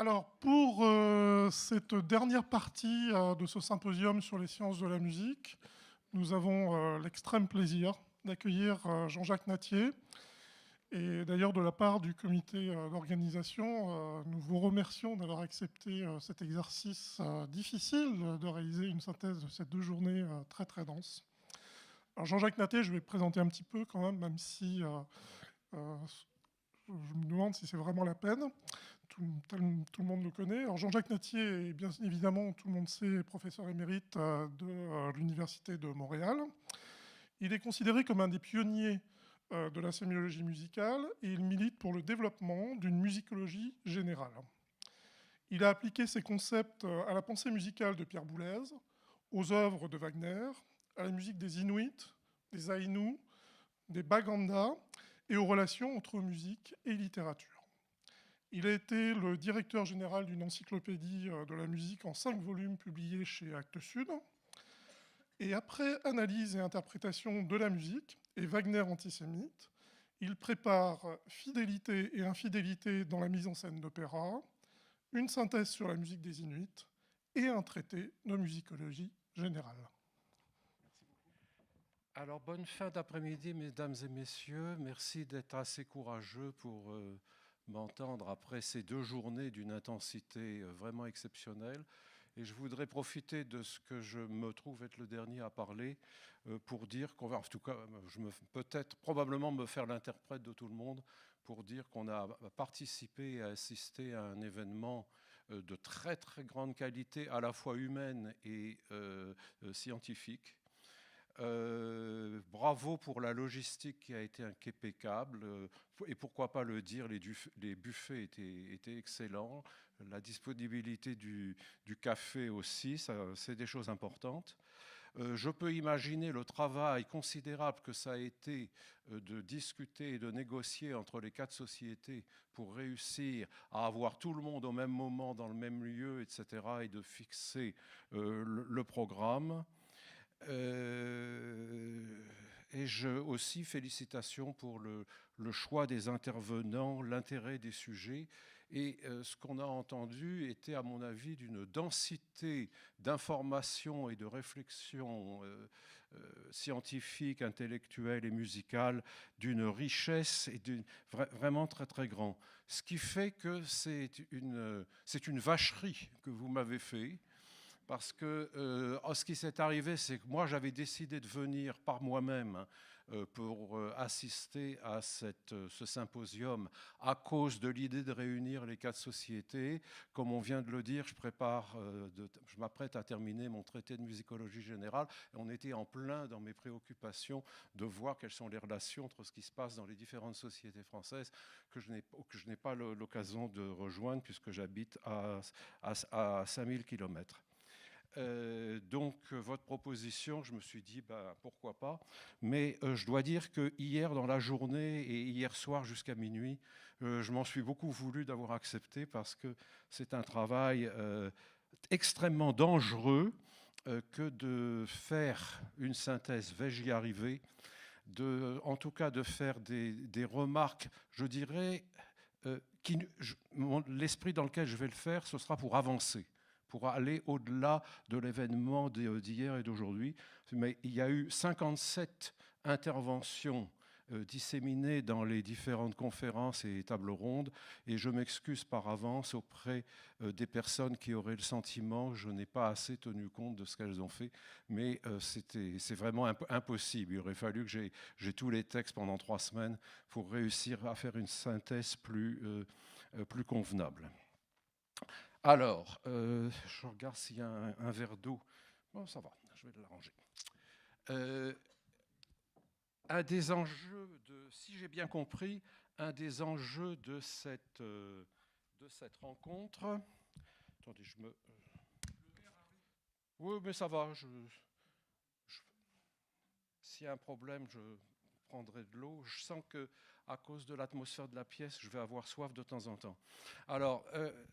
Alors, pour cette dernière partie de ce symposium sur les sciences de la musique, nous avons l'extrême plaisir d'accueillir Jean-Jacques Natier. Et d'ailleurs, de la part du comité d'organisation, nous vous remercions d'avoir accepté cet exercice difficile de réaliser une synthèse de ces 2 journées très très denses. Alors Jean-Jacques Natier, je vais présenter un petit peu quand même si je me demande si c'est vraiment la peine. Tout le monde le connaît. Alors Jean-Jacques Natier est bien évidemment, tout le monde sait, professeur émérite de l'Université de Montréal. Il est considéré comme un des pionniers de la sémiologie musicale et il milite pour le développement d'une musicologie générale. Il a appliqué ses concepts à la pensée musicale de Pierre Boulez, aux œuvres de Wagner, à la musique des Inuits, des Aïnous, des Baganda et aux relations entre musique et littérature. Il a été le directeur général d'une encyclopédie de la musique en 5 volumes publiés chez Actes Sud. Et après analyse et interprétation de la musique et Wagner antisémite, il prépare Fidélité et infidélité dans la mise en scène d'opéra, une synthèse sur la musique des Inuits et un traité de musicologie générale. Alors, bonne fin d'après-midi, mesdames et messieurs. Merci d'être assez courageux pour m'entendre après ces 2 journées d'une intensité vraiment exceptionnelle. Et je voudrais profiter de ce que je me trouve être le dernier à parler pour dire qu'on va, en tout cas, je me peut-être probablement me faire l'interprète de tout le monde pour dire qu'on a participé et assisté à un événement de très très grande qualité, à la fois humaine et scientifique. Bravo pour la logistique qui a été impeccable, et pourquoi pas le dire, les buffets étaient excellents, la disponibilité du café aussi, c'est des choses importantes. Je peux imaginer le travail considérable que ça a été de discuter et de négocier entre les 4 sociétés pour réussir à avoir tout le monde au même moment, dans le même lieu, etc., et de fixer le programme. Et aussi félicitations pour le choix des intervenants, l'intérêt des sujets. Et ce qu'on a entendu était, à mon avis, d'une densité d'informations et de réflexions scientifiques, intellectuelles et musicales, d'une richesse et vraiment très très grand. Ce qui fait que c'est une vacherie que vous m'avez fait. Parce que ce qui s'est arrivé, c'est que moi, j'avais décidé de venir par moi-même pour assister à ce symposium à cause de l'idée de réunir les 4 sociétés. Comme on vient de le dire, je m'apprête à terminer mon traité de musicologie générale. Et on était en plein dans mes préoccupations de voir quelles sont les relations entre ce qui se passe dans les différentes sociétés françaises que je n'ai pas l'occasion de rejoindre puisque j'habite à 5000 km. Donc, votre proposition, je me suis dit, pourquoi pas. Mais je dois dire que hier, dans la journée et hier soir jusqu'à minuit, je m'en suis beaucoup voulu d'avoir accepté parce que c'est un travail extrêmement dangereux que de faire une synthèse. Vais-je y arriver? En tout cas, de faire des remarques, je dirais, l'esprit dans lequel je vais le faire, ce sera pour avancer, pour aller au-delà de l'événement d'hier et d'aujourd'hui. Mais il y a eu 57 interventions disséminées dans les différentes conférences et tables rondes, et je m'excuse par avance auprès des personnes qui auraient le sentiment que je n'ai pas assez tenu compte de ce qu'elles ont fait, mais c'est vraiment impossible. Il aurait fallu que j'ai tous les textes pendant 3 semaines pour réussir à faire une synthèse plus convenable. Alors, je regarde s'il y a un verre d'eau. Bon, ça va, je vais l'arranger. Un des enjeux si j'ai bien compris, un des enjeux de cette rencontre. Attendez, oui, mais ça va. S'il y a un problème, je prendrai de l'eau. Je sens que à cause de l'atmosphère de la pièce, je vais avoir soif de temps en temps. Alors,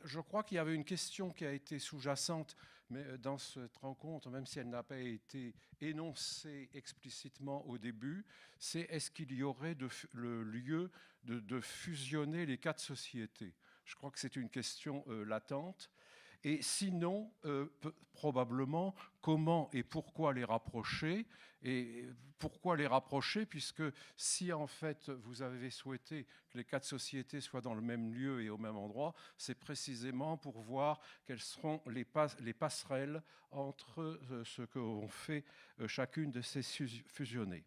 je crois qu'il y avait une question qui a été sous-jacente mais dans cette rencontre, même si elle n'a pas été énoncée explicitement au début, c'est est-ce qu'il y aurait le lieu de fusionner les 4 sociétés? Je crois que c'est une question latente. Et sinon, probablement, comment et pourquoi les rapprocher? Et pourquoi les rapprocher? Puisque si en fait vous avez souhaité que les 4 sociétés soient dans le même lieu et au même endroit, c'est précisément pour voir quelles seront les passerelles entre ce qu'ont fait chacune de ces fusionnées,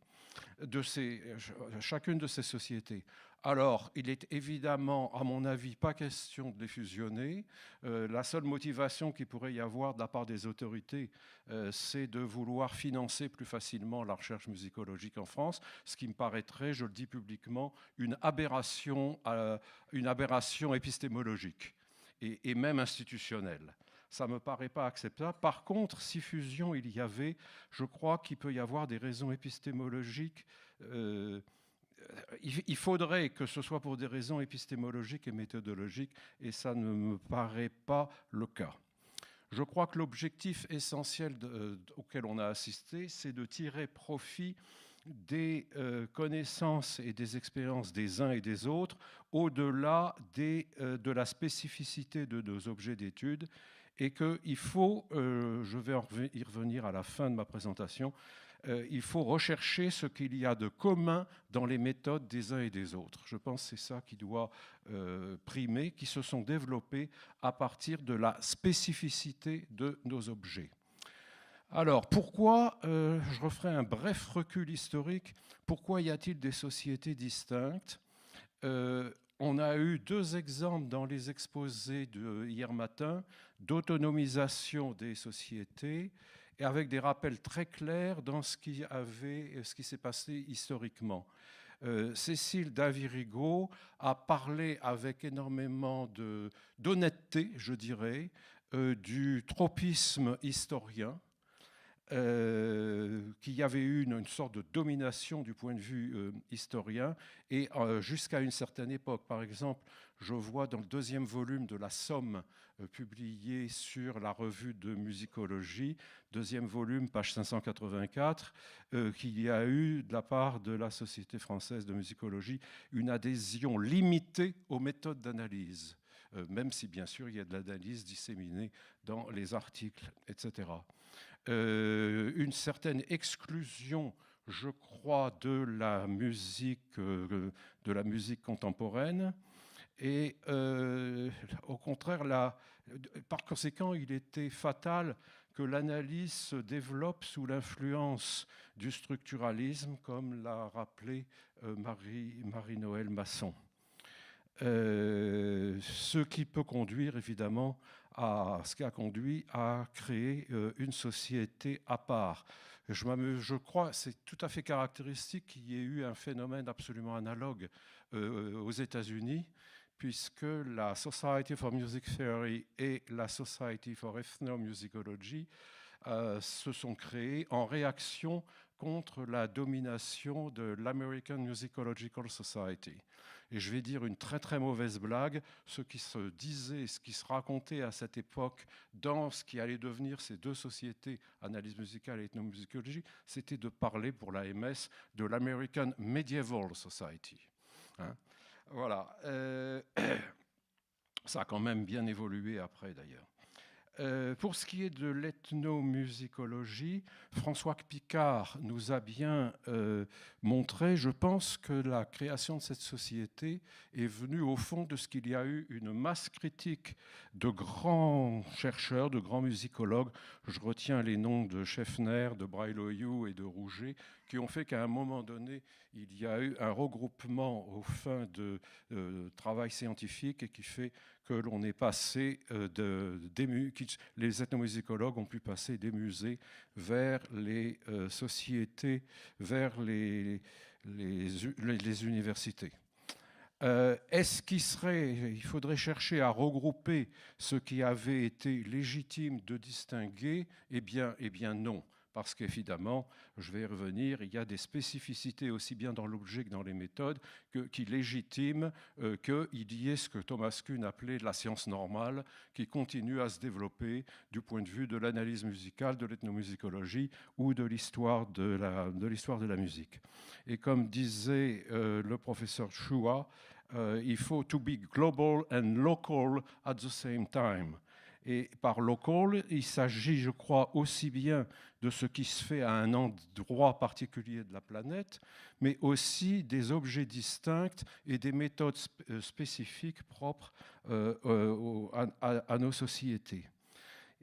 chacune de ces sociétés. Alors, il est évidemment, à mon avis, pas question de les fusionner. La seule motivation qu'il pourrait y avoir de la part des autorités, c'est de vouloir financer plus facilement la recherche musicologique en France, ce qui me paraîtrait, je le dis publiquement, une aberration épistémologique et même institutionnelle. Ça ne me paraît pas acceptable. Par contre, si fusion il y avait, je crois qu'il peut y avoir des raisons épistémologiques. Il faudrait que ce soit pour des raisons épistémologiques et méthodologiques, et ça ne me paraît pas le cas. Je crois que l'objectif essentiel auquel on a assisté, c'est de tirer profit des connaissances et des expériences des uns et des autres, au-delà de la spécificité de nos objets d'étude, et qu'il faut, je vais y revenir à la fin de ma présentation, il faut rechercher ce qu'il y a de commun dans les méthodes des uns et des autres. Je pense que c'est ça qui doit primer, qui se sont développés à partir de la spécificité de nos objets. Alors, pourquoi, je referai un bref recul historique, pourquoi y a-t-il des sociétés distinctes? On a eu 2 exemples dans les exposés de hier matin d'autonomisation des sociétés et avec des rappels très clairs dans ce qui s'est passé historiquement. Cécile Davy-Rigaud a parlé avec énormément d'honnêteté, je dirais, du tropisme historien, qu'il y avait eu une sorte de domination du point de vue historien, et jusqu'à une certaine époque. Par exemple, je vois dans le 2e volume de la Somme, publié sur la revue de musicologie, 2e volume, page 584, qu'il y a eu, de la part de la Société française de musicologie, une adhésion limitée aux méthodes d'analyse, même si bien sûr il y a de l'analyse disséminée dans les articles, etc. Une certaine exclusion, je crois, de la musique contemporaine. Et au contraire, par conséquent, il était fatal que l'analyse se développe sous l'influence du structuralisme, comme l'a rappelé Marie-Noëlle Masson. Ce qui peut conduire évidemment ce qui a conduit à créer une société à part. Je crois, c'est tout à fait caractéristique qu'il y ait eu un phénomène absolument analogue aux États-Unis, puisque la Society for Music Theory et la Society for Ethnomusicology se sont créées en réaction contre la domination de l'American Musicological Society. Et je vais dire une très très mauvaise blague, ce qui se disait, ce qui se racontait à cette époque dans ce qui allait devenir ces 2 sociétés, analyse musicale et ethnomusicologie, c'était de parler pour l'AMS de l'American Medieval Society. Hein, voilà. Ça a quand même bien évolué après d'ailleurs. Pour ce qui est de l'ethnomusicologie, François Picard nous a bien montré, je pense que la création de cette société est venue au fond de ce qu'il y a eu une masse critique de grands chercheurs, de grands musicologues. Je retiens les noms de Scheffner, de Brailoiu et de Rouget, qui ont fait qu'à un moment donné, il y a eu un regroupement aux fins de travail scientifique et qui fait que l'on est passé les ethnomusicologues ont pu passer des musées vers les sociétés, vers les universités. Est-ce qu'il faudrait chercher à regrouper ce qui avait été légitime de distinguer? Eh bien non. Parce qu'évidemment, je vais y revenir, il y a des spécificités aussi bien dans l'objet que dans les méthodes qui légitiment qu'il y ait ce que Thomas Kuhn appelait la science normale, qui continue à se développer du point de vue de l'analyse musicale, de l'ethnomusicologie ou de l'histoire de la musique. Et comme disait le professeur Chua, il faut to be global and local at the same time. Et par local, il s'agit, je crois, aussi bien de ce qui se fait à un endroit particulier de la planète, mais aussi des objets distincts et des méthodes spécifiques propres à nos sociétés.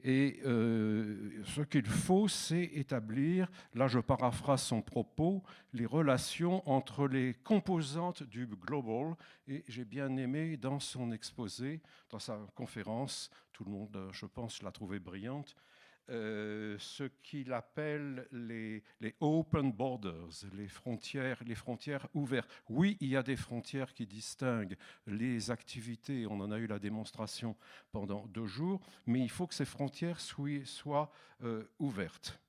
Et ce qu'il faut, c'est établir, là je paraphrase son propos, les relations entre les composantes du global. Et j'ai bien aimé dans son exposé, dans sa conférence, tout le monde, je pense, l'a trouvée brillante, ce qu'il appelle les open borders, les frontières ouvertes. Oui, il y a des frontières qui distinguent les activités, on en a eu la démonstration pendant 2 jours, mais il faut que ces frontières soient ouvertes.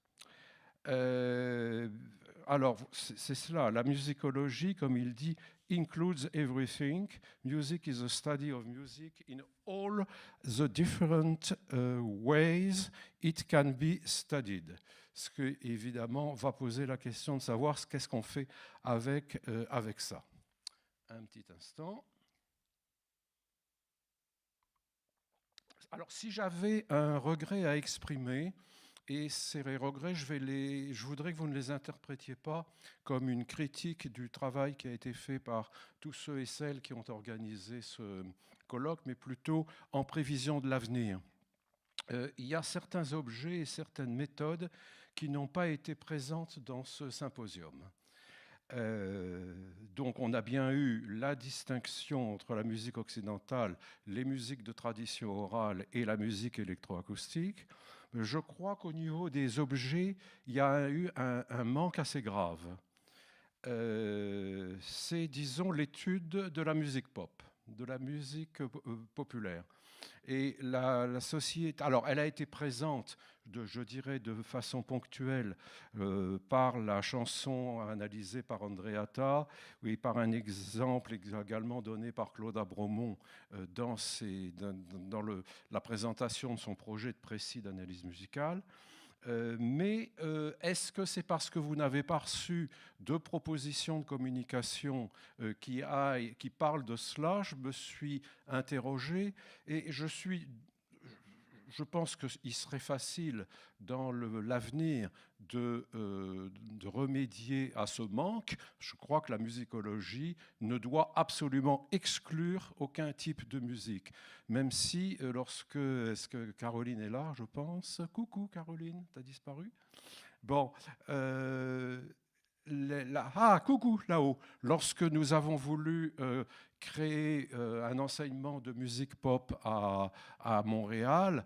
Alors, c'est cela, la musicologie, comme il dit, includes everything. Music is a study of music in all the different ways it can be studied. Ce qui, évidemment, va poser la question de savoir qu'est-ce qu'on fait avec ça. Un petit instant. Alors, si j'avais un regret à exprimer, et ces regrets, je voudrais que vous ne les interprétiez pas comme une critique du travail qui a été fait par tous ceux et celles qui ont organisé ce colloque, mais plutôt en prévision de l'avenir. Il y a certains objets et certaines méthodes qui n'ont pas été présentes dans ce symposium. Donc on a bien eu la distinction entre la musique occidentale, les musiques de tradition orale et la musique électroacoustique. Je crois qu'au niveau des objets, il y a eu un manque assez grave. C'est, disons, l'étude de la musique pop, de la musique populaire. Et la société, alors elle a été présente, je dirais de façon ponctuelle, par la chanson analysée par Andreatta, et par un exemple également donné par Claude Abromont dans la présentation de son projet de précis d'analyse musicale. Mais est-ce que c'est parce que vous n'avez pas reçu de propositions de communication qui parlent de cela? Je me suis interrogé et je pense qu'il serait facile dans l'avenir de remédier à ce manque. Je crois que la musicologie ne doit absolument exclure aucun type de musique. Même si, est-ce que Caroline est là, je pense? Coucou Caroline, t'as disparu? Bon, coucou, là-haut. Lorsque nous avons voulu créer un enseignement de musique pop à Montréal,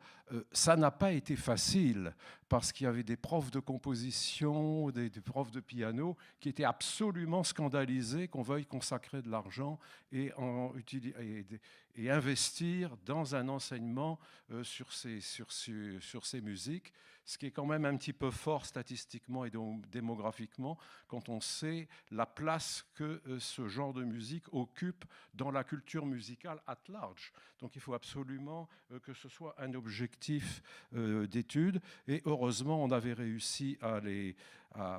ça n'a pas été facile parce qu'il y avait des profs de composition, des profs de piano qui étaient absolument scandalisés qu'on veuille consacrer de l'argent et investir dans un enseignement sur ces musiques, ce qui est quand même un petit peu fort statistiquement et démographiquement quand on sait la place que ce genre de musique occupe dans la culture musicale at large. Donc il faut absolument que ce soit un objectif d'étude. Et heureusement, on avait réussi à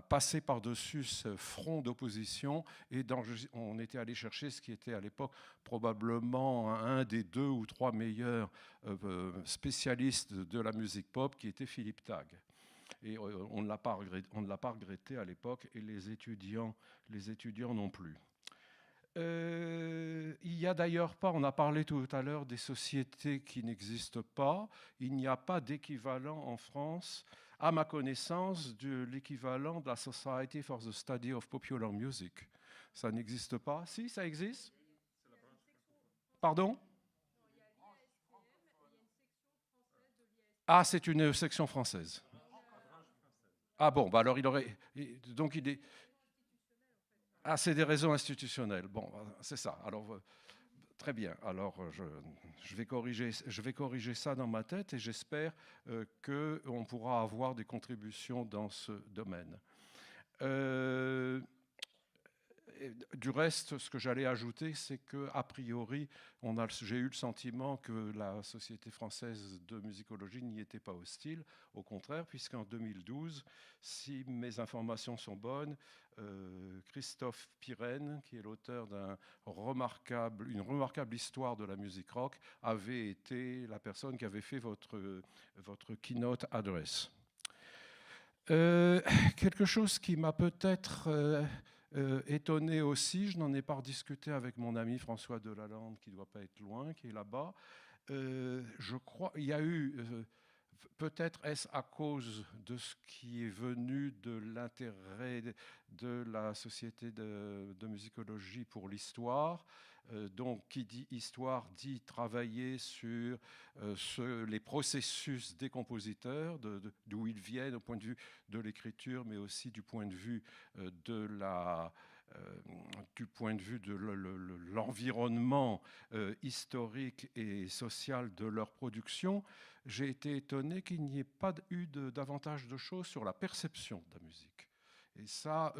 passer par-dessus ce front d'opposition et on était allé chercher ce qui était à l'époque probablement un des 2 ou 3 meilleurs spécialistes de la musique pop, qui était Philippe Tag. Et on ne l'a pas regretté à l'époque, et les étudiants non plus. Il n'y a d'ailleurs pas, on a parlé tout à l'heure des sociétés qui n'existent pas, il n'y a pas d'équivalent en France, à ma connaissance, de l'équivalent de la Society for the Study of Popular Music. Ça n'existe pas? Si, ça existe? Pardon? Ah, c'est une section française. Ah bon, bah alors donc il est... Ah, c'est des raisons institutionnelles. Bon, c'est ça. Alors, très bien. Alors, je vais corriger ça dans ma tête et j'espère qu'on pourra avoir des contributions dans ce domaine. Du reste, ce que j'allais ajouter, c'est qu'a priori, j'ai eu le sentiment que la Société française de musicologie n'y était pas hostile. Au contraire, puisqu'en 2012, si mes informations sont bonnes, Christophe Pirenne, qui est l'auteur d'une remarquable histoire de la musique rock, avait été la personne qui avait fait votre keynote address. Quelque chose qui m'a peut-être étonné aussi, je n'en ai pas rediscuté avec mon ami François Delalande, qui ne doit pas être loin, qui est là-bas. Je crois il y a eu, peut-être est-ce à cause de ce qui est venu de l'intérêt de la Société de musicologie pour l'histoire. Donc, qui dit histoire dit travailler sur les processus des compositeurs, d'où ils viennent au point de vue de l'écriture, mais aussi du point de vue de l'environnement historique et social de leur production. J'ai été étonné qu'il n'y ait pas eu davantage de choses sur la perception de la musique. Et ça,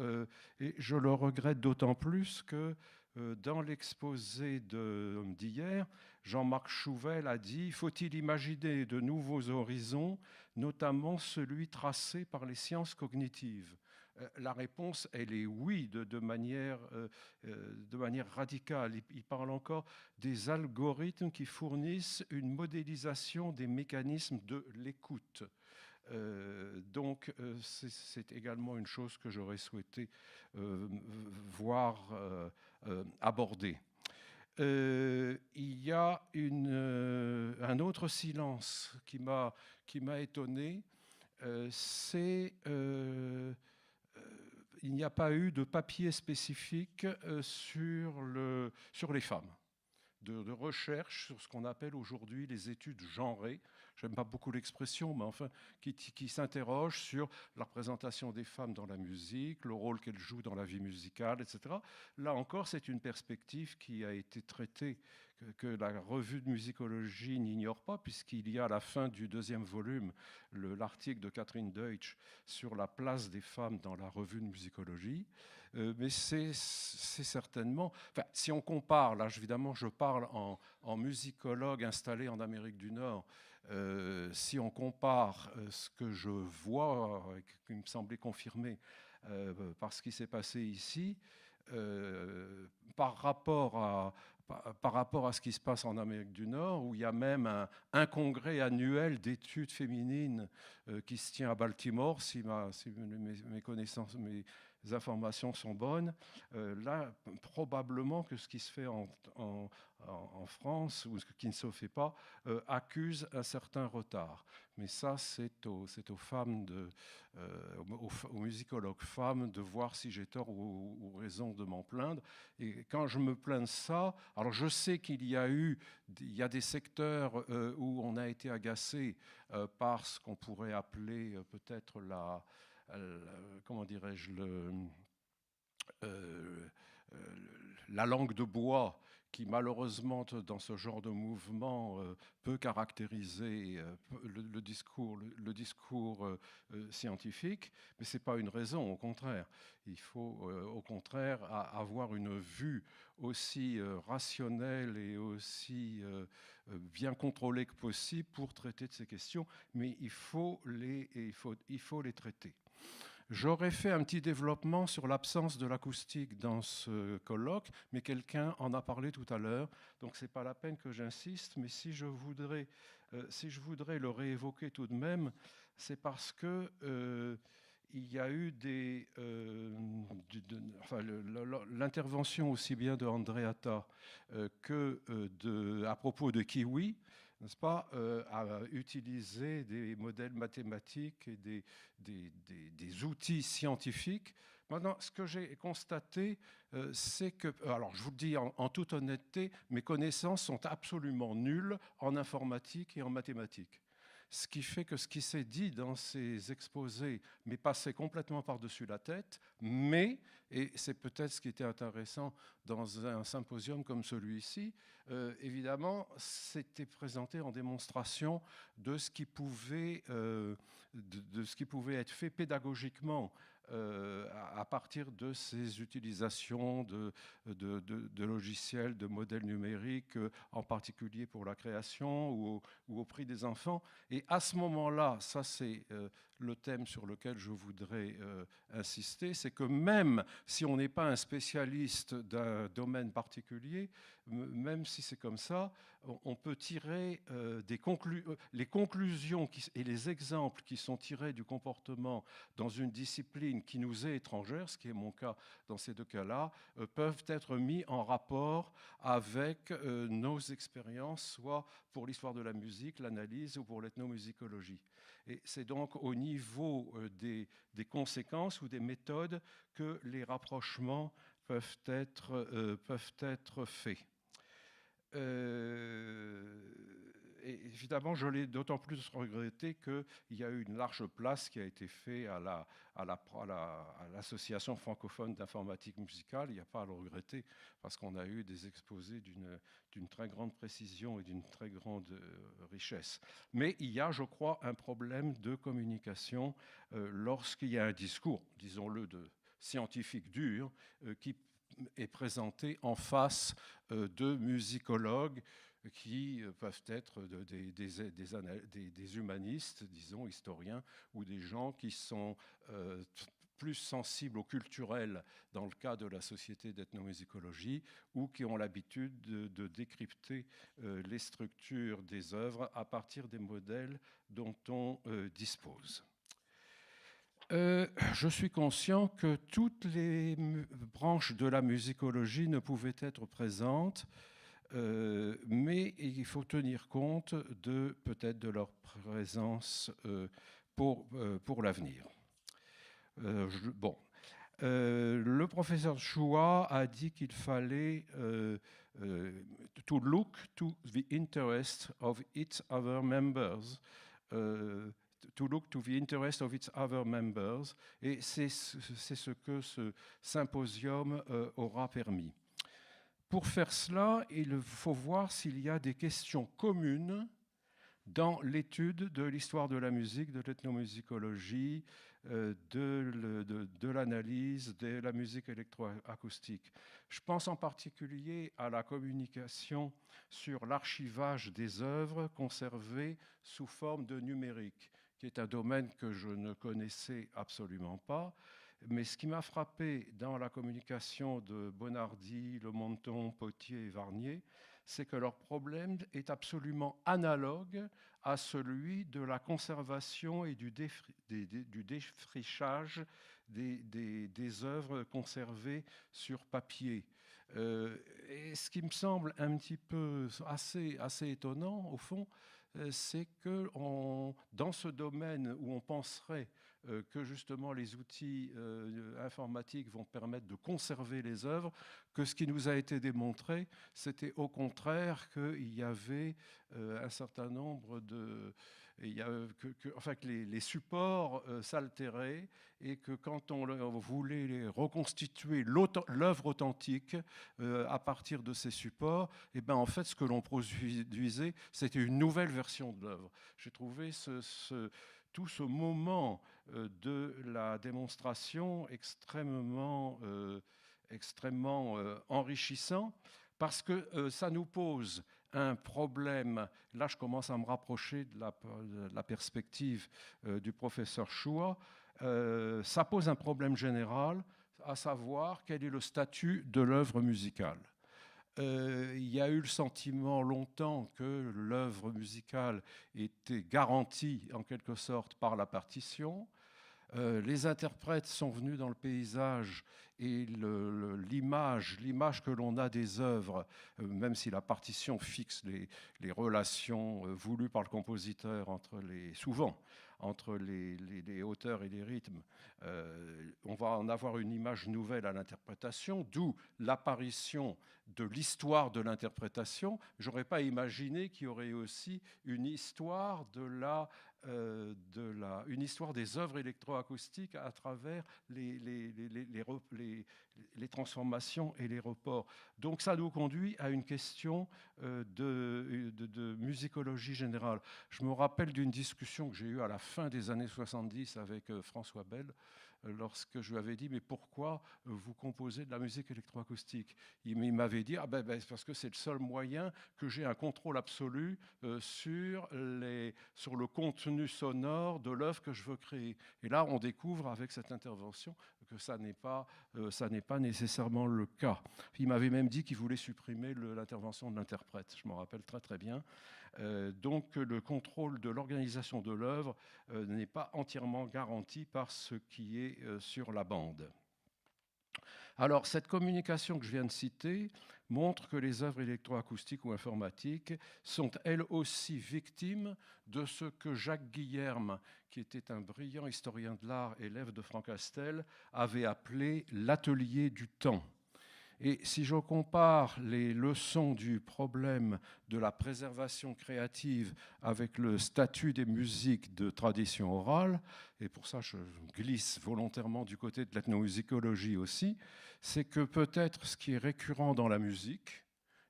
et je le regrette d'autant plus que dans l'exposé d'hier, Jean-Marc Chouvel a dit « Faut-il imaginer de nouveaux horizons, notamment celui tracé par les sciences cognitives ?» La réponse, elle est oui, de manière radicale. Il parle encore des algorithmes qui fournissent une modélisation des mécanismes de l'écoute. Donc, c'est également une chose que j'aurais souhaité voir abordée. Il y a un autre silence qui m'a étonné, c'est il n'y a pas eu de papier spécifique sur les femmes, de recherche sur ce qu'on appelle aujourd'hui les études genrées. J'aime pas beaucoup l'expression, mais enfin, qui s'interroge sur la représentation des femmes dans la musique, le rôle qu'elles jouent dans la vie musicale, etc. Là encore, c'est une perspective qui a été traitée, que la revue de musicologie n'ignore pas, puisqu'il y a à la fin du 2e volume l'article de Catherine Deutsch sur la place des femmes dans la revue de musicologie. Mais c'est certainement... Enfin, si on compare, là évidemment je parle en musicologue installé en Amérique du Nord, si on compare ce que je vois, qui me semblait confirmé par ce qui s'est passé ici, par rapport à ce qui se passe en Amérique du Nord, où il y a même un congrès annuel d'études féminines qui se tient à Baltimore, si mes connaissances, mes informations sont bonnes. Là, probablement que ce qui se fait en France, ou ce qui ne se fait pas, accuse un certain retard. Mais ça, c'est aux femmes, aux musicologues femmes, de voir si j'ai tort ou raison de m'en plaindre. Et quand je me plains de ça, alors je sais qu'il y a des secteurs où on a été agacé par ce qu'on pourrait appeler peut-être comment dirais-je, la langue de bois, qui malheureusement dans ce genre de mouvement peut caractériser le discours scientifique, mais ce n'est pas une raison, au contraire. Il faut au contraire avoir une vue aussi rationnelle et aussi bien contrôlée que possible pour traiter de ces questions, mais il faut les traiter. J'aurais fait un petit développement sur l'absence de l'acoustique dans ce colloque, mais quelqu'un en a parlé tout à l'heure, donc ce n'est pas la peine que j'insiste, mais si je voudrais le réévoquer tout de même, c'est parce que il y a eu l'intervention aussi bien de Andreatta que à propos de Kiwi, n'est-ce pas, à utiliser des modèles mathématiques et des outils scientifiques. Maintenant, ce que j'ai constaté, c'est que, alors je vous le dis en toute honnêteté, mes connaissances sont absolument nulles en informatique et en mathématiques. Ce qui fait que ce qui s'est dit dans ces exposés m'est passé complètement par-dessus la tête, mais, et c'est peut-être ce qui était intéressant dans un symposium comme celui-ci, évidemment, c'était présenté en démonstration de ce qui pouvait être fait pédagogiquement à partir de ces utilisations de logiciels, de modèles numériques, en particulier pour la création ou au prix des enfants. Et à ce moment-là, ça c'est le thème sur lequel je voudrais insister, c'est que même si on n'est pas un spécialiste d'un domaine particulier, même si c'est comme ça, on peut tirer les conclusions et les exemples qui sont tirés du comportement dans une discipline qui nous est étrangère, ce qui est mon cas dans ces deux cas-là, peuvent être mis en rapport avec nos expériences, soit pour l'histoire de la musique, l'analyse, ou pour l'ethnomusicologie. Et c'est donc au niveau des conséquences ou des méthodes que les rapprochements peuvent être faits. Et évidemment, je l'ai d'autant plus regretté qu'il y a eu une large place qui a été faite à l'association francophone d'informatique musicale. Il n'y a pas à le regretter parce qu'on a eu des exposés d'une très grande précision et d'une très grande richesse. Mais il y a, je crois, un problème de communication lorsqu'il y a un discours, disons-le, de scientifique dur qui est présenté en face de musicologues qui peuvent être des humanistes, disons, historiens, ou des gens qui sont plus sensibles au culturel dans le cas de la société d'ethnomusicologie, ou qui ont l'habitude de décrypter les structures des œuvres à partir des modèles dont on dispose. Je suis conscient que toutes les branches de la musicologie ne pouvaient être présentes, mais il faut tenir compte peut-être de leur présence pour l'avenir. Le professeur Chua a dit qu'il fallait to look to the interest of its other members, to look to the interest of its other members, et c'est ce que ce symposium aura permis. Pour faire cela, il faut voir s'il y a des questions communes dans l'étude de l'histoire de la musique, de l'ethnomusicologie, de l'analyse de la musique électroacoustique. Je pense en particulier à la communication sur l'archivage des œuvres conservées sous forme de numérique, qui est un domaine que je ne connaissais absolument pas. Mais ce qui m'a frappé dans la communication de Bonardi, Le Monton, Potier et Varnier, c'est que leur problème est absolument analogue à celui de la conservation et du défrichage des œuvres conservées sur papier. Et ce qui me semble un petit peu assez étonnant, au fond, c'est que dans ce domaine où on penserait que justement les outils informatiques vont permettre de conserver les œuvres, que ce qui nous a été démontré, c'était au contraire qu'il y avait un certain nombre que les supports s'altéraient et que quand on voulait reconstituer l'œuvre authentique à partir de ces supports, et ben en fait ce que l'on produisait, c'était une nouvelle version de l'œuvre. J'ai trouvé tout ce moment de la démonstration extrêmement enrichissant, parce que ça nous pose un problème. Là, je commence à me rapprocher de la perspective du professeur Chua. Ça pose un problème général, à savoir quel est le statut de l'œuvre musicale. Il y a eu le sentiment longtemps que l'œuvre musicale était garantie en quelque sorte par la partition. Les interprètes sont venus dans le paysage et l'image que l'on a des œuvres, même si la partition fixe les relations voulues par le compositeur souvent entre les hauteurs et les rythmes, on va en avoir une image nouvelle à l'interprétation, d'où l'apparition de l'histoire de l'interprétation. Je n'aurais pas imaginé qu'il y aurait aussi une histoire une histoire des œuvres électroacoustiques à travers les transformations et les reports. Donc ça nous conduit à une question de musicologie générale. Je me rappelle d'une discussion que j'ai eue à la fin des années 70 avec François Bell, lorsque je lui avais dit « Mais pourquoi vous composez de la musique électroacoustique ?» Il m'avait dit « Ah ben, parce que c'est le seul moyen que j'ai un contrôle absolu sur le contenu sonore de l'œuvre que je veux créer. » Et là, on découvre avec cette intervention que ça n'est pas nécessairement le cas. Il m'avait même dit qu'il voulait supprimer l'intervention de l'interprète. Je m'en rappelle très très bien. Donc le contrôle de l'organisation de l'œuvre n'est pas entièrement garanti par ce qui est sur la bande. Alors, cette communication que je viens de citer montre que les œuvres électroacoustiques ou informatiques sont elles aussi victimes de ce que Jacques Guilherme, qui était un brillant historien de l'art, élève de Franck Castel, avait appelé l'atelier du temps. Et si je compare les leçons du problème de la préservation créative avec le statut des musiques de tradition orale, et pour ça je glisse volontairement du côté de l'ethnomusicologie aussi, c'est que peut-être ce qui est récurrent dans la musique,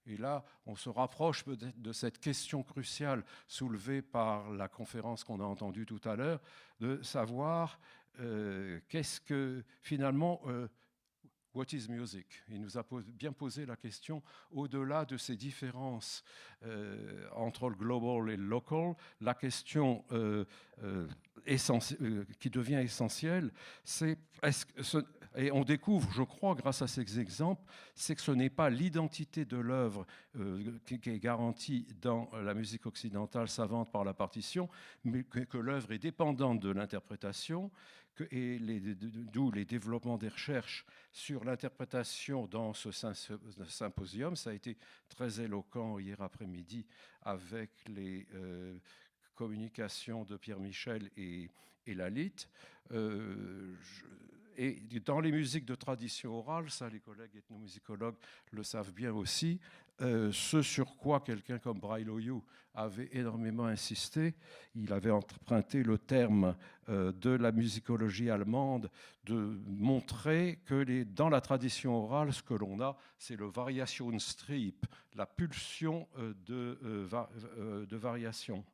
et là on se rapproche peut-être de cette question cruciale soulevée par la conférence qu'on a entendue tout à l'heure, de savoir qu'est-ce que finalement... What is music? Il nous a bien posé la question, au-delà de ces différences entre le global et le local, la question qui devient essentielle, c'est et on découvre, je crois, grâce à ces exemples, c'est que ce n'est pas l'identité de l'œuvre qui est garantie dans la musique occidentale savante par la partition, mais que l'œuvre est dépendante de l'interprétation, et d'où les développements des recherches sur l'interprétation dans ce symposium. Ça a été très éloquent hier après-midi avec les communications de Pierre Michel et Lalit. Et dans les musiques de tradition orale, ça les collègues ethnomusicologues le savent bien aussi, ce sur quoi quelqu'un comme Brailoiu avait énormément insisté, il avait emprunté le terme de la musicologie allemande, de montrer que dans la tradition orale, ce que l'on a, c'est le Variationstrieb, la pulsion de variation.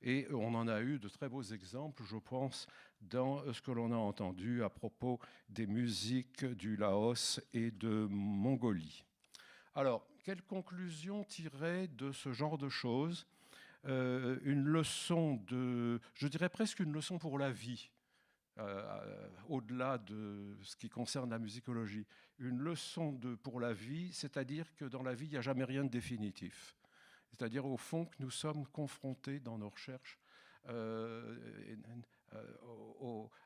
Et on en a eu de très beaux exemples, je pense, dans ce que l'on a entendu à propos des musiques du Laos et de Mongolie. Alors, quelle conclusion tirer de ce genre de choses? Une leçon je dirais presque une leçon pour la vie, au-delà de ce qui concerne la musicologie. Une leçon pour la vie, c'est-à-dire que dans la vie, il n'y a jamais rien de définitif. C'est-à-dire, au fond, que nous sommes confrontés dans nos recherches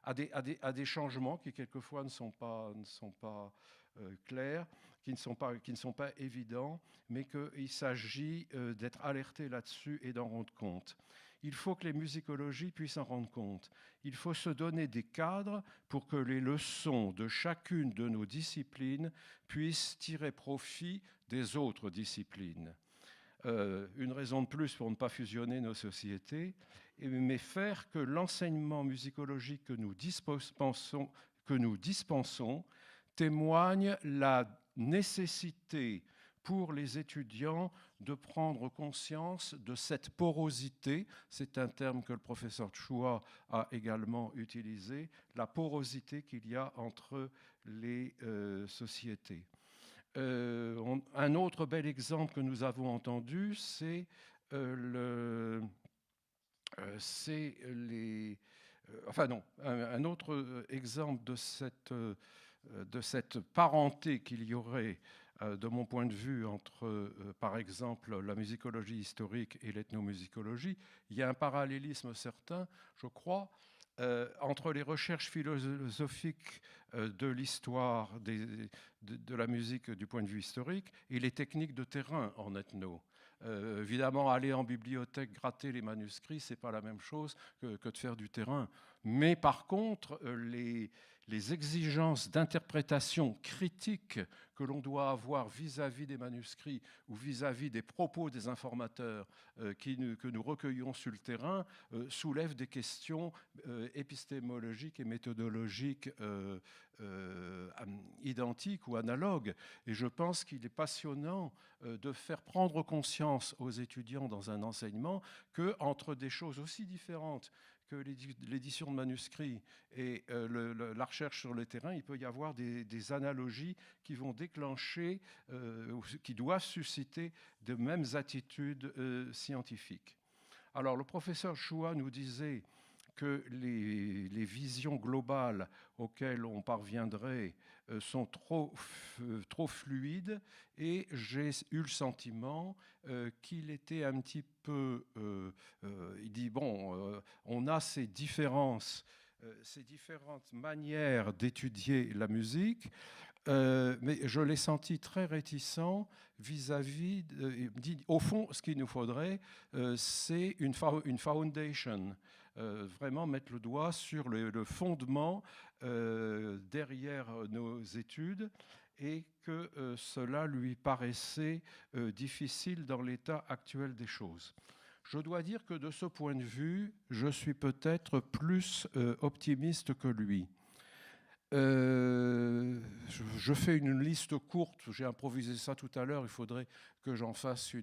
à des changements qui, quelquefois, ne sont pas clairs, qui ne sont pas évidents, mais qu'il s'agit d'être alerté là-dessus et d'en rendre compte. Il faut que les musicologies puissent en rendre compte. Il faut se donner des cadres pour que les leçons de chacune de nos disciplines puissent tirer profit des autres disciplines. Une raison de plus pour ne pas fusionner nos sociétés, mais faire que l'enseignement musicologique que nous dispensons témoigne la nécessité pour les étudiants de prendre conscience de cette porosité, c'est un terme que le professeur Chua a également utilisé, la porosité qu'il y a entre les sociétés. Un autre bel exemple que nous avons entendu, c'est un autre exemple de cette parenté qu'il y aurait, de mon point de vue, entre, par exemple, la musicologie historique et l'ethnomusicologie. Il y a un parallélisme certain, je crois, entre les recherches philosophiques de l'histoire de la musique du point de vue historique et les techniques de terrain en ethno. Évidemment, aller en bibliothèque, gratter les manuscrits, ce n'est pas la même chose que de faire du terrain. Mais par contre, les exigences d'interprétation critique que l'on doit avoir vis-à-vis des manuscrits ou vis-à-vis des propos des informateurs que nous recueillons sur le terrain soulèvent des questions épistémologiques et méthodologiques identiques ou analogues. Et je pense qu'il est passionnant de faire prendre conscience aux étudiants dans un enseignement qu'entre des choses aussi différentes que l'édition de manuscrits et la recherche sur le terrain, il peut y avoir des analogies qui vont déclencher, qui doivent susciter de mêmes attitudes scientifiques. Alors, le professeur Chua nous disait que les visions globales auxquelles on parviendrait sont trop fluides, et j'ai eu le sentiment qu'il était un petit peu... il dit, bon, on a ces différentes manières d'étudier la musique, mais je l'ai senti très réticent vis-à-vis... au fond, ce qu'il nous faudrait, c'est une foundation, vraiment mettre le doigt sur le fondement derrière nos études, et que cela lui paraissait difficile dans l'état actuel des choses. Je dois dire que de ce point de vue, je suis peut-être plus optimiste que lui. Je fais une liste courte, j'ai improvisé ça tout à l'heure, il faudrait que j'en fasse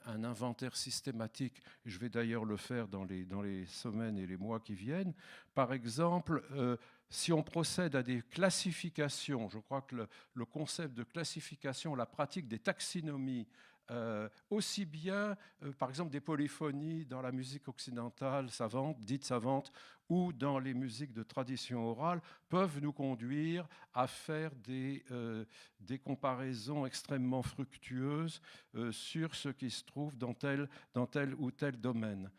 un inventaire systématique, je vais d'ailleurs le faire dans les semaines et les mois qui viennent. Par exemple, si on procède à des classifications, je crois que le concept de classification, la pratique des taxonomies, aussi bien, par exemple, des polyphonies dans la musique occidentale savante, dite savante, ou dans les musiques de tradition orale, peuvent nous conduire à faire des comparaisons extrêmement fructueuses sur ce qui se trouve dans tel ou tel domaine.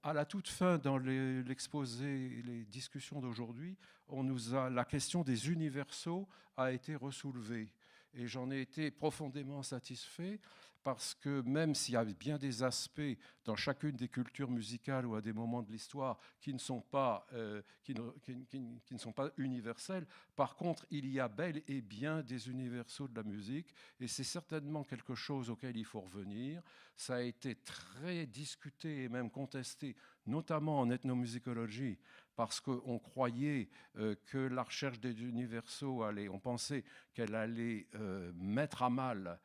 À la toute fin, dans l'exposé, les discussions d'aujourd'hui, la question des universaux a été ressoulevée. Et j'en ai été profondément satisfait, parce que même s'il y a bien des aspects dans chacune des cultures musicales ou à des moments de l'histoire qui ne sont pas universels, par contre, il y a bel et bien des universaux de la musique, et c'est certainement quelque chose auquel il faut revenir. Ça a été très discuté et même contesté, notamment en ethnomusicologie, parce qu'on croyait que la recherche des universaux on pensait qu'elle allait mettre à mal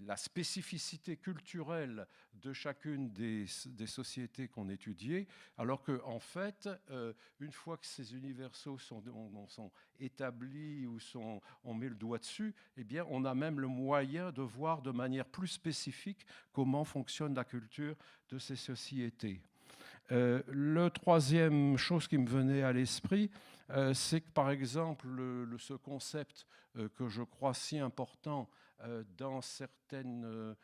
la spécificité culturelle de chacune des sociétés qu'on étudiait, alors qu'en fait, une fois que ces universaux sont établis ou on met le doigt dessus, eh bien, on a même le moyen de voir de manière plus spécifique comment fonctionne la culture de ces sociétés. Le troisième chose qui me venait à l'esprit, c'est que, par exemple, ce concept que je crois si important dans certaines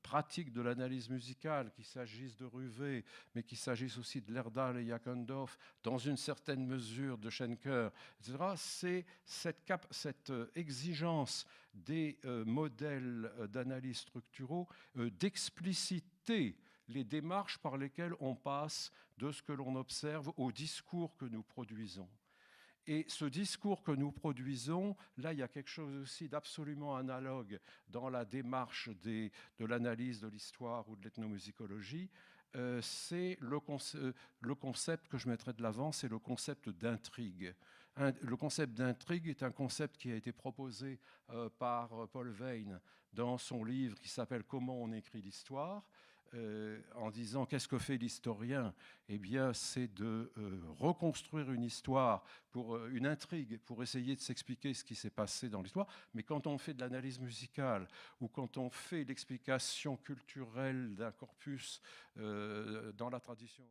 pratiques de l'analyse musicale, qu'il s'agisse de Ruvé, mais qu'il s'agisse aussi de Lerdahl et Jakendorf, dans une certaine mesure de Schenker, etc., c'est cette exigence des modèles d'analyse structuraux d'expliciter les démarches par lesquelles on passe de ce que l'on observe au discours que nous produisons. Et ce discours que nous produisons, là, il y a quelque chose aussi d'absolument analogue dans la démarche de l'analyse de l'histoire ou de l'ethnomusicologie. C'est le concept que je mettrais de l'avant, c'est le concept d'intrigue. Le concept d'intrigue est un concept qui a été proposé par Paul Veyne dans son livre qui s'appelle « Comment on écrit l'histoire ». En disant qu'est-ce que fait l'historien? Eh bien, c'est de reconstruire une histoire, une intrigue, pour essayer de s'expliquer ce qui s'est passé dans l'histoire. Mais quand on fait de l'analyse musicale ou quand on fait l'explication culturelle d'un corpus dans la tradition